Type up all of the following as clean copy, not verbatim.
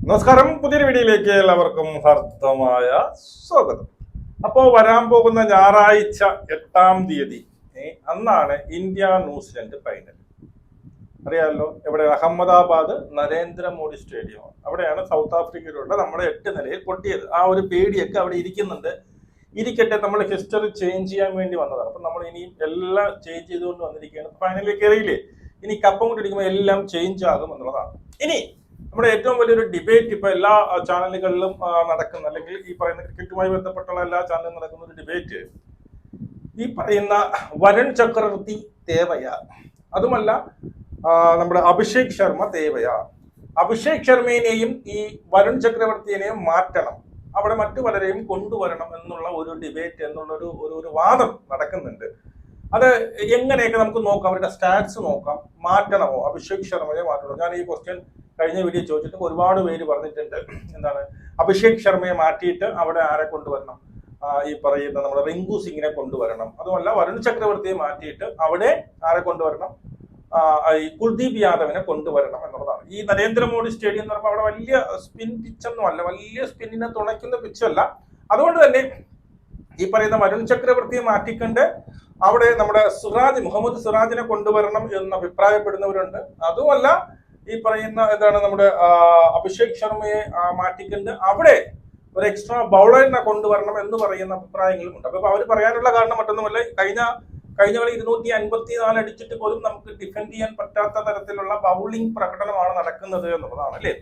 നമസ്കാരം, പുതിയൊരു വീഡിയോയിലേക്ക് എല്ലാവർക്കും ഹർദ്ദമായ സ്വാഗതം. അപ്പോൾ വരാൻ പോകുന്ന ഞായറാഴ്ച 8-ാം തീയതി അന്നാണ് ഇന്ത്യ ന്യൂസിലൻഡ് ഫൈനൽ. അറിയാമല്ലോ, എവിടെ? അഹമ്മദാബാദ് നരേന്ദ്രമോദി സ്റ്റേഡിയം. അവിടെയാണ് സൗത്ത് ആഫ്രിക്കയിലുള്ള നമ്മുടെ 8 നിലയിൽ പൊട്ടിയത്. ആ ഒരു പേടിയൊക്കെ അവിടെ ഇരിക്കുന്നുണ്ട്. ഇരിക്കട്ടെ, നമ്മൾ ഹിസ്റ്ററി ചേഞ്ച് ചെയ്യാൻ വേണ്ടി വന്നതാണ്. അപ്പം നമ്മൾ ഇനിയും എല്ലാം ചേഞ്ച് ചെയ്തുകൊണ്ട് വന്നിരിക്കുകയാണ്. ഫൈനലിൽ കയറിയില്ലേ, ഇനി കപ്പം കൊണ്ടിരിക്കുമ്പോൾ എല്ലാം ചേഞ്ച് ആകും എന്നുള്ളതാണ്. ഇനി നമ്മുടെ ഏറ്റവും വലിയൊരു ഡിബേറ്റ് ഇപ്പൊ എല്ലാ ചാനലുകളിലും നടക്കുന്ന, അല്ലെങ്കിൽ ഈ പറയുന്ന ക്രിക്കറ്റുമായി ബന്ധപ്പെട്ടുള്ള എല്ലാ ചാനലിലും നടക്കുന്ന ഒരു ഡിബേറ്റ്, ഈ പറയുന്ന വരുൺ ചക്രവർത്തി തേവയാ, അതുമല്ല നമ്മുടെ അഭിഷേക് ശർമ്മ തേവയാ. അഭിഷേക് ശർമ്മേനെയും ഈ വരുൺ ചക്രവർത്തിയെയും മാറ്റണം, അവിടെ മറ്റു പലരെയും കൊണ്ടുവരണം എന്നുള്ള ഒരു ഡിബേറ്റ്, എന്നുള്ള ഒരു വാദം നടക്കുന്നുണ്ട്. അത് എങ്ങനെയൊക്കെ നമുക്ക് നോക്കാം, അവരുടെ സ്റ്റാറ്റ്സ് നോക്കാം. മാറ്റണമോ, അഭിഷേക് ശർമ്മയെ മാറ്റണമോ? ഞാൻ ഈ ക്വസ്റ്റ്യൻ കഴിഞ്ഞ വീഡിയോ ചോദിച്ചിട്ട് ഒരുപാട് പേര് പറഞ്ഞിട്ടുണ്ട്. എന്താണ്, അഭിഷേക് ശർമ്മയെ മാറ്റിയിട്ട് അവിടെ ആരെ കൊണ്ടുവരണം? ഈ പറയുന്ന നമ്മുടെ റിങ്കു സിംഗിനെ കൊണ്ടുവരണം. അതുമല്ല, വരുൺ ചക്രവർത്തിയെ മാറ്റിയിട്ട് അവിടെ ആരെ കൊണ്ടുവരണം? ഈ കുൽദീപ് യാദവിനെ കൊണ്ടുവരണം എന്നുള്ളതാണ്. ഈ നരേന്ദ്രമോദി സ്റ്റേഡിയം എന്ന് പറയുമ്പോൾ അവിടെ വലിയ സ്പിൻ പിച്ചൊന്നും അല്ല, വലിയ സ്പിന്നിനെ തുണയ്ക്കുന്ന പിച്ചല്ല. അതുകൊണ്ട് തന്നെ ഈ പറയുന്ന വരുൺ ചക്രവർത്തിയെ മാറ്റിക്കൊണ്ട് അവിടെ നമ്മുടെ മുഹമ്മദ് സിറാജിനെ കൊണ്ടുവരണം എന്ന് അഭിപ്രായപ്പെടുന്നവരുണ്ട്. അതുമല്ല, ഈ പറയുന്ന എന്താണ് നമ്മുടെ അഭിഷേക് ശർമ്മയെ മാറ്റിക്കൊണ്ട് അവിടെ ഒരു എക്സ്ട്രാ ബൗളറിനെ കൊണ്ടുവരണം എന്ന് പറയുന്ന അഭിപ്രായങ്ങളും ഉണ്ട്. അപ്പൊ അവർ പറയാനുള്ള കാരണം മറ്റൊന്നുമല്ല, കഴിഞ്ഞ കളി 254 അടിച്ചിട്ട് പോലും നമുക്ക് ഡിഫെൻഡ് ചെയ്യാൻ പറ്റാത്ത തരത്തിലുള്ള ബൗളിംഗ് പ്രകടനമാണ് നടക്കുന്നത് എന്നുള്ളതാണ്, അല്ലേ?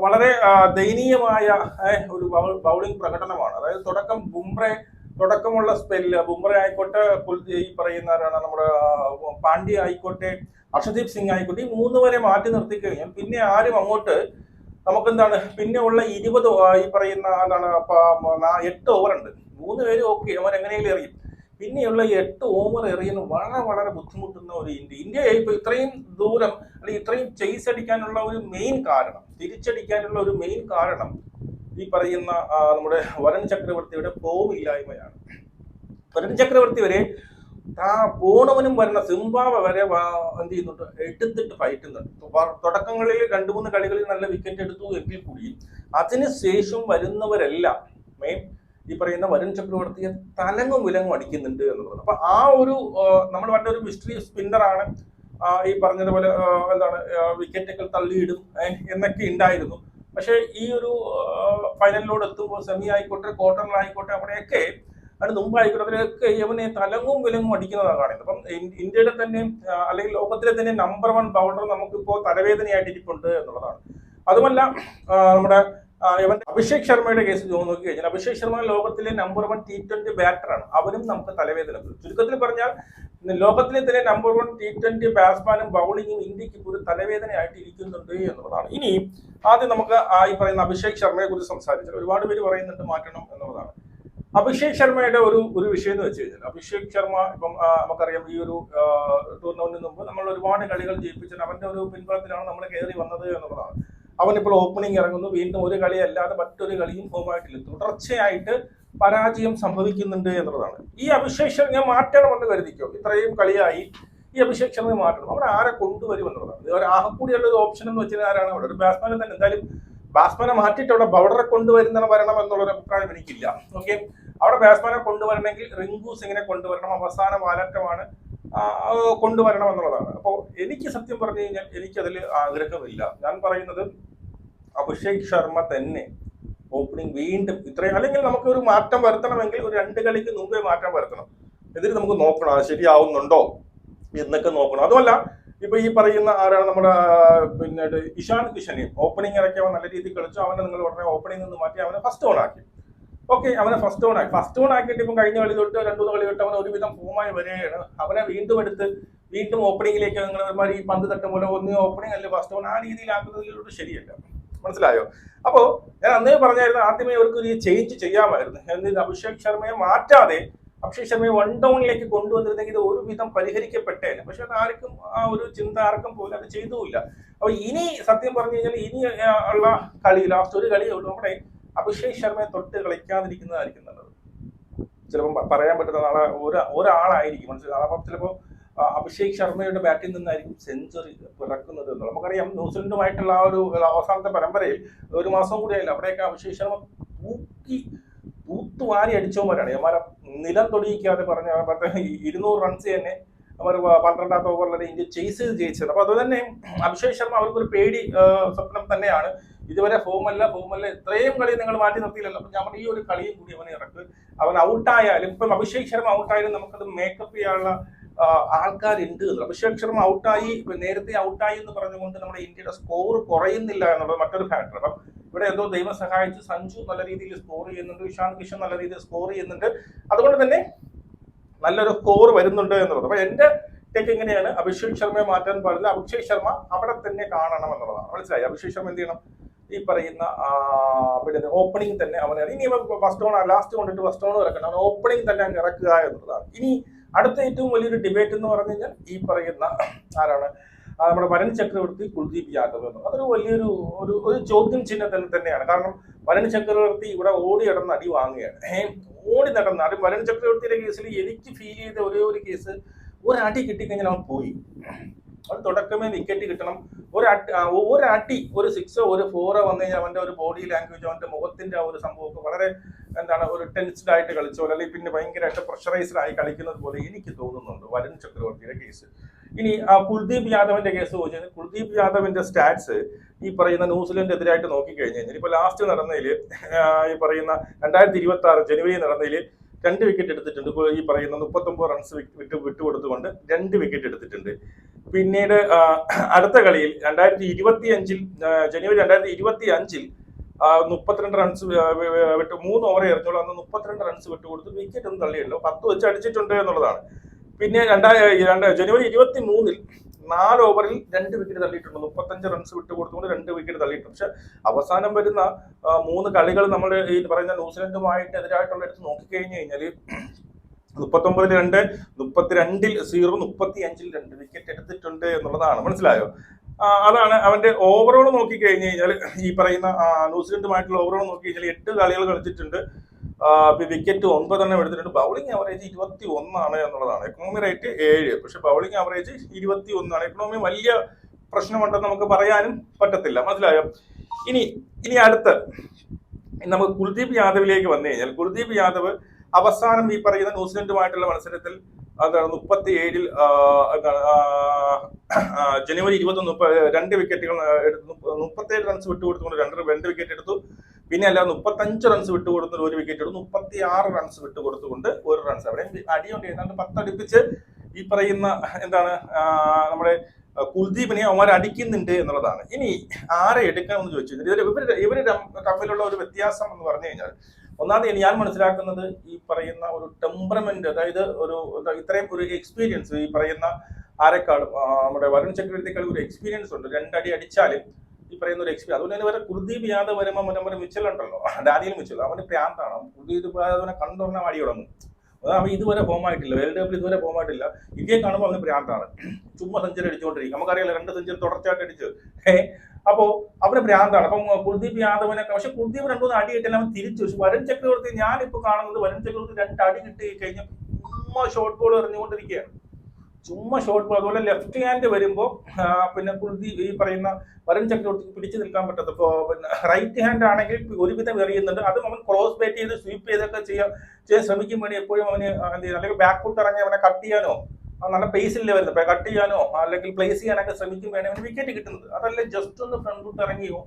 വളരെ ദയനീയമായ ഒരു ബൗളിംഗ് പ്രകടനമാണ്. അതായത് തുടക്കമുള്ള സ്പെല്ല് ബുംറ ആയിക്കോട്ടെ, ഈ പറയുന്നവരാണ് നമ്മുടെ പാണ്ഡ്യ ആയിക്കോട്ടെ, ഹർഷദീപ് സിംഗ് ആയിക്കോട്ടെ, ഈ 3 വരെ മാറ്റി നിർത്തി കഴിഞ്ഞാൽ പിന്നെ ആരും അങ്ങോട്ട് നമുക്കെന്താണ്, പിന്നെ ഉള്ള 20 ഈ പറയുന്ന എന്താണ് 8 ഓവർ ഉണ്ട്. 3 പേര് ഓക്കെ, അവരെങ്ങനെയും എറിയും. പിന്നെയുള്ള 8 ഓവർ എറിയുന്ന വളരെ ബുദ്ധിമുട്ടുന്ന ഒരു ഇന്ത്യ ഇപ്പൊ ഇത്രയും ദൂരം അല്ലെങ്കിൽ ഇത്രയും ചേസ് അടിക്കാനുള്ള ഒരു മെയിൻ കാരണം, തിരിച്ചടിക്കാനുള്ള ഒരു മെയിൻ കാരണം ഈ പറയുന്ന നമ്മുടെ വരുൺ ചക്രവർത്തിയുടെ ഫോം ഇല്ലായ്മയാണ്. വരുൺ ചക്രവർത്തി വരെ പോണവനും വരുന്ന സിംബാബ്വെ വരെ എന്ത് ചെയ്യുന്നുണ്ട്, എടുത്തിട്ട് ഫൈറ്റുന്നുണ്ട്. തുടക്കങ്ങളിൽ 2-3 കളികളിൽ നല്ല വിക്കറ്റ് എടുത്തു എങ്കിൽ കൂടി അതിനുശേഷം വരുന്നവരെല്ലാം ഈ പറയുന്ന വരുൺ ചക്രവർത്തിയെ തലങ്ങും വിലങ്ങും അടിക്കുന്നുണ്ട് എന്നുള്ളത്. അപ്പൊ ആ ഒരു നമ്മൾ പണ്ട ഒരു മിസ്റ്ററി സ്പിന്നറാണ്, ഈ പറഞ്ഞതുപോലെ എന്താണ് വിക്കറ്റൊക്കെ തള്ളിയിടും എന്നൊക്കെ ഉണ്ടായിരുന്നു. പക്ഷെ ഈ ഒരു ഫൈനലിലോട് എത്തുമ്പോൾ സെമി ആയിക്കോട്ടെ, ക്വാർട്ടറിലായിക്കോട്ടെ, അവിടെയൊക്കെ അതിന് മുമ്പായിക്കോട്ടെ, അവരൊക്കെ ഇവനെ തലങ്ങും വിലങ്ങും അടിക്കുന്നതാണ് കാണുന്നത്. അപ്പം ഇന്ത്യയുടെ തന്നെ അല്ലെങ്കിൽ ലോകത്തിലെ തന്നെ നമ്പർ 1 ബൗളർ നമുക്കിപ്പോ തലവേദനയായിട്ട് ഇരിപ്പുണ്ട് എന്നുള്ളതാണ്. അതുമല്ല, നമ്മുടെ അഭിഷേക് ശർമ്മയുടെ കേസ് നോക്കി കഴിഞ്ഞാൽ, അഭിഷേക് ശർമ്മ ലോകത്തിലെ നമ്പർ 1 T20 ബാറ്ററാണ്. അവനും നമുക്ക് തലവേദന. ചുരുക്കത്തിൽ പറഞ്ഞാൽ ലോകത്തിലെ തന്നെ നമ്പർ 1 T20 ബാറ്റ്സ്മാനും ബൗളിങ്ങും ഇന്ത്യക്ക് ഒരു തലവേദനയായിട്ട് ഇരിക്കുന്നുണ്ട് എന്നുള്ളതാണ്. ഇനി ആദ്യം നമുക്ക് ഈ പറയുന്ന അഭിഷേക് ശർമ്മയെ കുറിച്ച് സംസാരിച്ചാൽ ഒരുപാട് പേര് പറയുന്നുണ്ട് മാറ്റണം എന്നുള്ളതാണ്. അഭിഷേക് ശർമ്മയുടെ ഒരു വിഷയം എന്ന് വെച്ച് കഴിഞ്ഞാൽ, അഭിഷേക് ശർമ്മ ഇപ്പം നമുക്കറിയാം, ഈ ഒരു ടൂർണമെന്റിന് മുമ്പ് നമ്മൾ ഒരുപാട് കളികൾ ജയിപ്പിച്ചിട്ട് അവന്റെ ഒരു പിൻബലത്തിലാണ് നമ്മൾ കയറി വന്നത് എന്നുള്ളതാണ്. അവനിപ്പോൾ ഓപ്പണിംഗ് ഇറങ്ങുന്നു, വീണ്ടും ഒരു കളി അല്ലാതെ മറ്റൊരു കളിയും ഫോമായിട്ടില്ല, തുടർച്ചയായിട്ട് പരാജയം സംഭവിക്കുന്നുണ്ട് എന്നുള്ളതാണ്. ഈ അഭിഷേക് ശർമ്മ മാറ്റണമെന്ന് കരുതിക്കോ, ഇത്രയും കളിയായി ഈ അഭിഷേക് ശർമ്മയെ മാറ്റണം. അവിടെ ആരെ കൊണ്ടുവരും എന്നുള്ളതാണ്. ഒരു ആകെക്കൂടിയുള്ള ഒരു ഓപ്ഷൻ എന്ന് വെച്ചാൽ ആരാണ്? അവിടെ ഒരു ബാറ്റ്സ്മാനെ തന്നെ, എന്തായാലും ബാറ്റ്സ്മാനെ മാറ്റിയിട്ട് അവിടെ ബൗളറെ വരണം എന്നുള്ളൊരു അഭിപ്രായം എനിക്കില്ല. ഓക്കെ, അവിടെ ബാറ്റ്സ്മാനെ കൊണ്ടുവരണമെങ്കിൽ റിങ്കു സിംഗിനെ കൊണ്ടുവരണം, അവസാന വാലറ്റമാണ് കൊണ്ടുവരണം എന്നുള്ളതാണ്. അപ്പോൾ എനിക്ക് സത്യം പറഞ്ഞു കഴിഞ്ഞാൽ എനിക്കതിൽ ആഗ്രഹമില്ല. ഞാൻ പറയുന്നത് അഭിഷേക് ശർമ്മ തന്നെ ഓപ്പണിംഗ് വീണ്ടും ഇത്രയും, അല്ലെങ്കിൽ നമുക്ക് ഒരു മാറ്റം വരുത്തണമെങ്കിൽ ഒരു 2 കളിക്ക് മുമ്പേ മാറ്റം വരുത്തണം. എന്നിട്ട് നമുക്ക് നോക്കണം അത് ശരിയാവുന്നുണ്ടോ എന്നൊക്കെ നോക്കണം. അതുമല്ല, ഇപ്പൊ ഈ പറയുന്ന ആരാണ് നമ്മുടെ പിന്നീട് ഇഷാൻ കിഷനെയും ഓപ്പണിംഗ് ഇറക്കി അവൻ നല്ല രീതിയിൽ കളിച്ചു. അവനെ നിങ്ങൾ ഉടനെ ഓപ്പണിംഗ് നിന്ന് മാറ്റി അവനെ ഫസ്റ്റ് ഓൺ ആക്കി. ഓക്കെ, അവനെ ഫസ്റ്റ് ഓൺ ആക്കിയിട്ട് ഇപ്പം കഴിഞ്ഞ കളി തൊട്ട് 2-3 കളി തൊട്ട് അവൻ ഒരുവിധം ഫോമായി വരികയാണ്. അവനെ വീണ്ടും ഓപ്പണിംഗിലേക്ക് നിങ്ങൾ ഒരുമാതിരി ഈ പന്ത് തട്ടും പോലെ ഒന്ന് ഓപ്പണിംഗ് അല്ലെ ഫസ്റ്റ് ഓൺ, ആ രീതിയിലാക്കുന്നതിലൂടെ ശരിയല്ല. മനസ്സിലായോ? അപ്പോ ഞാൻ അന്നേ പറഞ്ഞായിരുന്നു, ആദ്യമേ അവർക്ക് ഒരു ചേഞ്ച് ചെയ്യാമായിരുന്നു. എന്ത്, അഭിഷേക് ശർമ്മയെ മാറ്റാതെ അഭിഷേക് ശർമ്മയെ 1 ഡൗണിലേക്ക് കൊണ്ടുവന്നിരുന്നെങ്കിൽ ഇത് ഒരുവിധം പരിഹരിക്കപ്പെട്ടേനെ. പക്ഷെ അത് ആർക്കും ആ ഒരു ചിന്ത ആർക്കും പോലും അത് ചെയ്തുമില്ല. അപ്പൊ ഇനി സത്യം പറഞ്ഞു കഴിഞ്ഞാൽ ഇനി ഉള്ള കളി, ലാസ്റ്റ് ഒരു കളി നമ്മുടെ അഭിഷേക് ശർമ്മയെ തൊട്ട് കളിക്കാതിരിക്കുന്നതായിരിക്കും നല്ലത്. ചിലപ്പോൾ പറയാൻ പറ്റുന്ന നാളെ ഒരാളായിരിക്കും, മനസ്സിലാവും. അപ്പം ചിലപ്പോൾ അഭിഷേക് ശർമ്മയുടെ ബാറ്റിൽ നിന്നായിരിക്കും സെഞ്ചുറി പിറക്കുന്നത് എന്നുള്ളത് നമുക്കറിയാം. ന്യൂസിലൻഡുമായിട്ടുള്ള ആ ഒരു അവസാനത്തെ പരമ്പരയിൽ 1 മാസം കൂടി ആയില്ല, അവിടെയൊക്കെ അഭിഷേക് ശർമ്മ തൂത്തുവാരി അടിച്ചവന്മാരാണ്. അവന്മാരെ നിലം തൊടിയിക്കാതെ പറഞ്ഞ 200 റൺസ് തന്നെ അവർ 12ാമത്തെ ഓവറിൽ ഇന്ത്യ ചേസ് ചെയ്ത് ജയിച്ചത്. അപ്പൊ അതുതന്നെ അഭിഷേക് ശർമ്മ അവർക്കൊരു പേടി സ്വപ്നം തന്നെയാണ്. ഇതുവരെ ഫോമല്ല ഇത്രയും കളി നിങ്ങൾ മാറ്റി നിർത്തിയില്ലല്ലോ. അപ്പൊ ഞാൻ ഈ ഒരു കളിയും കൂടി അവനെ ഇറക്കും. അവൻ ഔട്ടായാലും ഇപ്പം അഭിഷേക് ശർമ്മ ഔട്ടായാലും നമുക്കത് മേക്കപ്പ് ചെയ്യാനുള്ള ആൾക്കാരുണ്ട്. അഭിഷേക് ശർമ്മ ഔട്ടായി, നേരത്തെ ഔട്ടായി എന്ന് പറഞ്ഞുകൊണ്ട് നമ്മുടെ ഇന്ത്യയുടെ സ്കോർ കുറയുന്നില്ല എന്നുള്ളത് മറ്റൊരു ഫാക്ടർ. അപ്പം ഇവിടെ എന്തോ ദൈവം സഹായിച്ച് സഞ്ജു നല്ല രീതിയിൽ സ്കോർ ചെയ്യുന്നുണ്ട്, ഇഷാൻ കിഷൻ നല്ല രീതിയിൽ സ്കോർ ചെയ്യുന്നുണ്ട്. അതുകൊണ്ട് തന്നെ നല്ലൊരു സ്കോർ വരുന്നുണ്ട് എന്നുള്ളത്. അപ്പൊ എന്റെ ടേക്ക് എങ്ങനെയാണ്, അഭിഷേക് ശർമ്മയെ മാറ്റാൻ പാടില്ല, അഭിഷേക് ശർമ്മ അവിടെ തന്നെ കാണണം എന്നുള്ളതാണ്. മനസ്സിലായി? അഭിഷേക് ശർമ്മ എന്ത് ചെയ്യണം, ഈ പറയുന്ന പിന്നെ ഓപ്പണിംഗ് തന്നെ അവനെ ഇനി ഫസ്റ്റ് ഓൺ ലാസ്റ്റ് കൊണ്ടിട്ട് ഫസ്റ്റ് ഓൺ ഇറക്കണം, അവൻ ഓപ്പണിംഗ് തന്നെ അങ്ങ് ഇറക്കുക എന്നുള്ളതാണ്. ഇനി അടുത്ത ഏറ്റവും വലിയൊരു ഡിബേറ്റ് എന്ന് പറഞ്ഞു കഴിഞ്ഞാൽ ഈ പറയുന്ന ആരാണ്, നമ്മുടെ വരുൺ ചക്രവർത്തി, കുൽദീപ് യാദവ് എന്ന്. അതൊരു വലിയൊരു ഒരു ചോദ്യം ചിഹ്നം തന്നെയാണ്. കാരണം വരുൺ ചക്രവർത്തി ഇവിടെ ഓടി നടന്ന് അടി വാങ്ങുകയാണ്. ഓടി നടന്നാലും വരുൺ ചക്രവർത്തിയുടെ കേസിൽ എനിക്ക് ഫീൽ ചെയ്ത ഒരു കേസ്, ഒരടി കിട്ടിക്കഴിഞ്ഞാൽ അവൻ പോയി. അവൻ തുടക്കമേ വിക്കറ്റ് കിട്ടണം. ഒരടി, ഒരു 6 ഒരു 4 വന്നു കഴിഞ്ഞാൽ അവന്റെ ഒരു ബോഡി ലാംഗ്വേജ്, അവന്റെ മുഖത്തിന്റെ ആ ഒരു സംഭവമൊക്കെ വളരെ ഒരു ടെൻസ്ഡ് ആയിട്ട് കളിച്ചോ, അല്ലെങ്കിൽ പിന്നെ ഭയങ്കരമായിട്ട് പ്രഷറൈസ്ഡ് ആയി കളിക്കുന്നത് പോലെ എനിക്ക് തോന്നുന്നുണ്ട് വരുൺ ചക്രവർത്തിയുടെ കേസ്. ഇനി കുൽദീപ് യാദവിന്റെ കേസ് ചോദിച്ചാൽ, കുൽദീപ് യാദവിന്റെ സ്റ്റാറ്റ്സ് ഈ പറയുന്ന ന്യൂസിലൻഡ് എതിരായിട്ട് നോക്കിക്കഴിഞ്ഞു കഴിഞ്ഞാൽ ഇപ്പൊ ലാസ്റ്റ് നടന്നതിൽ ഈ പറയുന്ന 2026 ജനുവരി നടന്നതിൽ 2 വിക്കറ്റ് എടുത്തിട്ടുണ്ട്. ഈ പറയുന്ന 39 റൺസ് വിട്ടുകൊടുത്തുകൊണ്ട് 2 വിക്കറ്റ് എടുത്തിട്ടുണ്ട്. പിന്നീട് അടുത്ത കളിയിൽ 2025 ജനുവരി 2025 32 റൺസ് വിട്ട് 3 ഓവർ എറിഞ്ഞോളൂ. അന്ന് 32 റൺസ് വിട്ടുകൊടുത്ത് വിക്കറ്റ് ഒന്നും തള്ളിയല്ലോ, 10 വെച്ച് അടിച്ചിട്ടുണ്ട് എന്നുള്ളതാണ്. പിന്നെ ജനുവരി 23 4 ഓവറിൽ 2 വിക്കറ്റ് തള്ളിയിട്ടുണ്ട്. 35 റൺസ് വിട്ടുകൊടുത്തുകൊണ്ട് 2 വിക്കറ്റ് തള്ളിയിട്ടുണ്ട്. പക്ഷെ അവസാനം വരുന്ന 3 കളികൾ നമ്മൾ ഈ പറയുന്ന ന്യൂസിലൻഡുമായിട്ട് എതിരായിട്ടുള്ള എടുത്ത് നോക്കിക്കഴിഞ്ഞു കഴിഞ്ഞാൽ 39 2, 32 0, 35 2 വിക്കറ്റ് എടുത്തിട്ടുണ്ട് എന്നുള്ളതാണ്. മനസ്സിലായോ? അതാണ് അവന്റെ ഓവറോൾ നോക്കിക്കഴിഞ്ഞു കഴിഞ്ഞാൽ ഈ പറയുന്ന ന്യൂസിലൻഡുമായിട്ടുള്ള ഓവറോൾ നോക്കി കഴിഞ്ഞാൽ 8 കളികൾ കളിച്ചിട്ടുണ്ട്. വിക്കറ്റ് 9 എടുത്തിട്ടുണ്ട്. ബൗളിംഗ് ആവറേജ് 21 എന്നുള്ളതാണ്. എക്കണോമി റേറ്റ് 7, പക്ഷെ ബൗളിംഗ് ആവറേജ് 21. എക്കണോമി വലിയ പ്രശ്നമുണ്ടെന്ന് നമുക്ക് പറയാനും പറ്റത്തില്ല. മനസ്സിലായോ? ഇനി അടുത്ത നമുക്ക് കുൽദീപ് യാദവിലേക്ക് വന്നു കഴിഞ്ഞാൽ, കുൽദീപ് യാദവ് അവസാനം ഈ പറയുന്ന ന്യൂസിലൻഡുമായിട്ടുള്ള മത്സരത്തിൽ 37 ജനുവരി 21 2 വിക്കറ്റുകൾ 37 റൺസ് വിട്ടുകൊടുത്തുകൊണ്ട് 2 വിക്കറ്റ് എടുത്തു. പിന്നെ അല്ല 35 റൺസ് വിട്ടുകൊടുത്ത് 1 വിക്കറ്റ് എടുത്തു. 36 റൺസ് വിട്ടുകൊടുത്തുകൊണ്ട് 1 റൺസ്. അവിടെ അടിയുണ്ട്, ഏതാണ്ട് 10 അടുപ്പിച്ച് ഈ പറയുന്ന നമ്മുടെ കുൽദീപിനെ അവന്മാർ അടിക്കുന്നുണ്ട് എന്നുള്ളതാണ്. ഇനി ആരെ എടുക്കാമെന്ന് ചോദിച്ചു കഴിഞ്ഞാൽ ഇവര് തമ്മിലുള്ള ഒരു വ്യത്യാസം എന്ന് പറഞ്ഞു കഴിഞ്ഞാൽ, ഒന്നാമത് ഞാൻ മനസ്സിലാക്കുന്നത് ഈ പറയുന്ന ഒരു ടെമ്പറമെന്റ്, അതായത് ഇത്രയും ഒരു എക്സ്പീരിയൻസ് ഈ പറയുന്ന ആരെക്കാളും നമ്മുടെ വരുൺ ചക്രവർത്തിക്കാളും ഒരു എക്സ്പീരിയൻസ് ഉണ്ട്. 2 അടി അടിച്ചാലും ഈ പറയുന്ന ഒരു എക്സ്പീരിയൻസ്. അതുകൊണ്ട് തന്നെ വരെ കുൽദീപ് യാദവ് വരുമ്പോൾ നമ്മുടെ മിച്ചൽ ഉണ്ടല്ലോ, ഡാനിയൽ മിച്ചൽ, അവന് പ്രാന്താണ്. കുൽദീപ് യാദവിനെ കണ്ടുറങ്ങാൻ അടി തുടങ്ങും. അവൻ ഇതുവരെ ഫോമായിട്ടില്ല, വേൾഡ് കപ്പിൽ ഇതുവരെ ഫോമായിട്ടില്ല. ഇന്ത്യയെ കാണുമ്പോൾ അവന് പ്രാന്താണ്. ചുമ്മാ സെഞ്ചുറി അടിച്ചുകൊണ്ടിരിക്കും. നമുക്കറിയാലോ 2 സെഞ്ചുറി തുടർച്ചയായിട്ട് അടിച്ച്. അപ്പോ അവന് ഭ്രാന്താണ്. അപ്പം കുൽദീപ് യാദവിനെ, പക്ഷെ കുൽദീപ് 2-3 അടി കിട്ടിയാൽ അവൻ തിരിച്ചു. പക്ഷെ വരുൺ ചക്രവർത്തി, ഞാനിപ്പോ കാണുന്നത് വരുൺ ചക്രവർത്തി 2 അടി കിട്ടി കഴിഞ്ഞാൽ ചുമ്മാ ഷോർട്ട് ബോൾ എറിഞ്ഞുകൊണ്ടിരിക്കുകയാണ്. ചുമ്മാ ഷോർട്ട് ബോൾ. അതുപോലെ ലെഫ്റ്റ് ഹാൻഡ് വരുമ്പോൾ പിന്നെ കുൽദീപ് ഈ പറയുന്ന വരുൺ ചക്രവർത്തിക്ക് പിടിച്ചു നിൽക്കാൻ പറ്റത്ത്. ഇപ്പോ പിന്നെ റൈറ്റ് ഹാൻഡ് ആണെങ്കിൽ ഒരുവിധം എറിയുന്നുണ്ട്. അതും അവൻ ക്രോസ് ബാറ്റ് ചെയ്ത് സ്വീപ്പ് ചെയ്തൊക്കെ ചെയ്യാൻ ശ്രമിക്കും വേണ്ടി എപ്പോഴും അവന് എന്ത് ചെയ്യും, അല്ലെങ്കിൽ ബാക്ക് ഫുട്ട് ഇറങ്ങി അവനെ കട്ട് ചെയ്യാനോ, നല്ല പേസില്ലേ വരുന്നത്, കട്ട് ചെയ്യാനോ അല്ലെങ്കിൽ പ്ലേസ് ചെയ്യാനൊക്കെ ശ്രമിക്കും വേണേ അവന് വിക്കറ്റ് കിട്ടുന്നത്. അതല്ലേ ജസ്റ്റ് ഒന്ന് ഫ്രണ്ട് ഫുട്ട് ഇറങ്ങിയോ,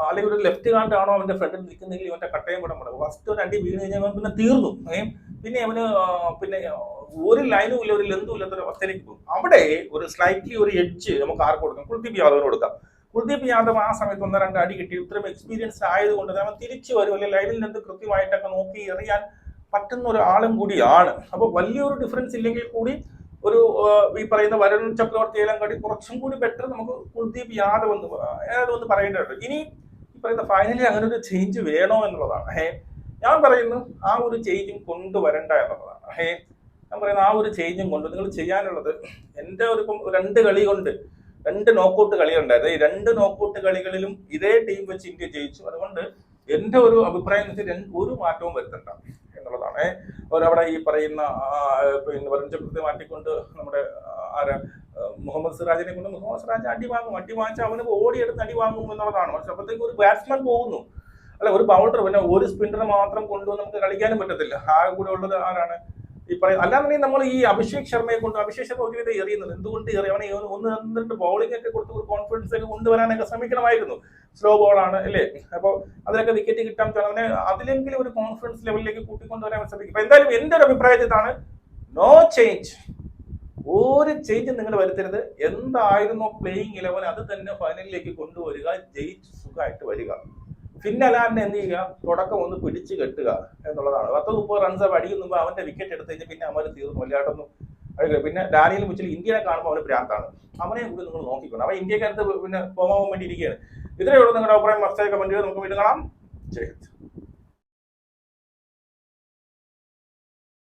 അല്ലെങ്കിൽ ഒരു ലെഫ്റ്റ് ഹാൻഡ് ആണോ അവന്റെ ഫ്രണ്ടിൽ നിൽക്കുന്നെങ്കിൽ ഇവന്റെ കട്ടയം വിടാൻ പറ്റും. ഫസ്റ്റ് ഒരു അടി വീണ് കഴിഞ്ഞാൽ പിന്നെ തീർന്നു. പിന്നെ അവന് പിന്നെ ഒരു ലൈനും ഇല്ല, ഒരു ലെന്തും ഇല്ലാത്തൊരു അവസ്ഥയിലേക്ക് പോകും. അവിടെ ഒരു സ്ലൈറ്റ്ലി ഒരു എഡ്ജ് നമുക്ക് ആർക്ക് കൊടുക്കാം? കുൽദീപ് യാദവിന് കൊടുക്കാം. കുൽദീപ് യാദവ് ആ സമയത്ത് 1-2 അടി കിട്ടി ഇത്രയും എക്സ്പീരിയൻസ് ആയതുകൊണ്ട് അവൻ തിരിച്ചു വരും, അല്ലെങ്കിൽ ലൈനിൽ നിന്ന് കൃത്യമായിട്ടൊക്കെ നോക്കി എറിയാൻ പറ്റുന്ന ഒരാളും കൂടിയാണ്. അപ്പൊ വലിയൊരു ഡിഫറൻസ് ഇല്ലെങ്കിൽ കൂടി ഒരു ഈ പറയുന്ന വരുൺ ചക്രവർത്തിയെല്ലാം കൂടി കുറച്ചും കൂടി ബെറ്റർ നമുക്ക് കുൽദീപ് യാദവ് എന്ന് പറയേണ്ടതുണ്ട്. ഇനി ഈ പറയുന്ന ഫൈനലി അങ്ങനെ ഒരു ചേഞ്ച് വേണോ എന്നുള്ളതാണ്. ഞാൻ പറയുന്നു ആ ഒരു ചേഞ്ചും കൊണ്ടുവരണ്ട എന്നുള്ളതാണ്. ഞാൻ പറയുന്നത് ആ ഒരു ചേഞ്ചും കൊണ്ട് നിങ്ങൾ ചെയ്യാനുള്ളത്, എൻ്റെ ഒരു 2 കളി കൊണ്ട് 2 നോക്കൗട്ട് കളികളുണ്ടായത്. ഈ 2 നോക്കൗട്ട് കളികളിലും ഇതേ ടീം വെച്ച് ഇന്ത്യ ജയിച്ചു. അതുകൊണ്ട് എന്റെ ഒരു അഭിപ്രായം എന്ന് വെച്ചാൽ ഒരു മാറ്റവും വരുത്തണ്ട. എന്നുള്ളതാണ്. അവരവിടെ ഈ പറയുന്ന പിന്നെ വരുൺ ചക്രത്തെ മാറ്റിക്കൊണ്ട് നമ്മുടെ ആരാ മുഹമ്മദ് സിറാജിനെ കൊണ്ട് മുഹമ്മദ് സിറാജ് അടി വാങ്ങിച്ച് അവന് ഓടിയെടുത്ത് അടി വാങ്ങും എന്നുള്ളതാണ്. പക്ഷെ അപ്പോഴത്തേക്ക് ഒരു ബാറ്റ്സ്മാൻ പോകുന്നു, അല്ല ഒരു ബൗളർ, പിന്നെ ഒരു സ്പിന്നർ മാത്രം കൊണ്ടുവന്ന് നമുക്ക് കളിക്കാനും പറ്റത്തില്ല. ആ കൂടെ ഉള്ളത് ആരാണ് ഈ പറയും. അല്ലാന്നുണ്ടെങ്കിൽ നമ്മൾ ഈ അഭിഷേക് ശർമ്മയെ കൊണ്ട്, അഭിഷേക് ശർമ്മ ഒരുവിധം എറിയുന്നത് എന്തുകൊണ്ട് അവനെ ഒന്ന് രണ്ട് ബൗളിംഗ് ഒക്കെ കൊടുത്ത് ഒരു കോൺഫിഡൻസ് ഒക്കെ കൊണ്ടുവരാനൊക്കെ ശ്രമിക്കണമായിരുന്നു. സ്ലോ ബോളാണ് അല്ലേ, അപ്പോൾ അതിലൊക്കെ വിക്കറ്റ് കിട്ടാൻ അവനെ അതിലെങ്കിലും ഒരു കോൺഫിഡൻസ് ലെവലിലേക്ക് കൂട്ടിക്കൊണ്ടുവരാൻ ശ്രമിക്കും. അപ്പൊ എന്തായാലും എന്റെ ഒരു അഭിപ്രായത്തിലാണ് നോ ചേഞ്ച്, ഒരു ചേഞ്ച് നിങ്ങൾ വരുത്തരുത്. എന്തായിരുന്നോ പ്ലേയിങ് 11 അത് തന്നെ ഫൈനലിലേക്ക് കൊണ്ടുവരിക, ജയിച്ച് സുഖമായിട്ട് വരിക. ഫിന്നലാറിനെ എന്ത് ചെയ്യുക, തുടക്കം ഒന്ന് പിടിച്ചു കെട്ടുക എന്നുള്ളതാണ്. 10-30 റൺസ് അടിക്കുമ്പോൾ അവന്റെ വിക്കറ്റ് എടുത്ത് കഴിഞ്ഞാൽ പിന്നെ അവന് തീർന്നു, വല്ലാട്ടൊന്നും അടിക്കുക. പിന്നെ ഡാനിയൽ മിച്ചൽ ഇന്ത്യനെ കാണുമ്പോൾ അവന് ഭ്രാന്താണ്, അവനെ കൂടി നിങ്ങൾ നോക്കിക്കണം. അവൻ ഇന്ത്യക്കകത്ത് പിന്നെ പോകാൻ വേണ്ടി ഇരിക്കുകയാണ്. ഇത്രയേ ഉള്ളൂ. നിങ്ങളുടെ അഭിപ്രായം മസ്റ്റായി കമന്റ് ചെയ്ത് നമുക്ക് വീണ്ടും കാണാം. ജയ് ഹിന്ദ്.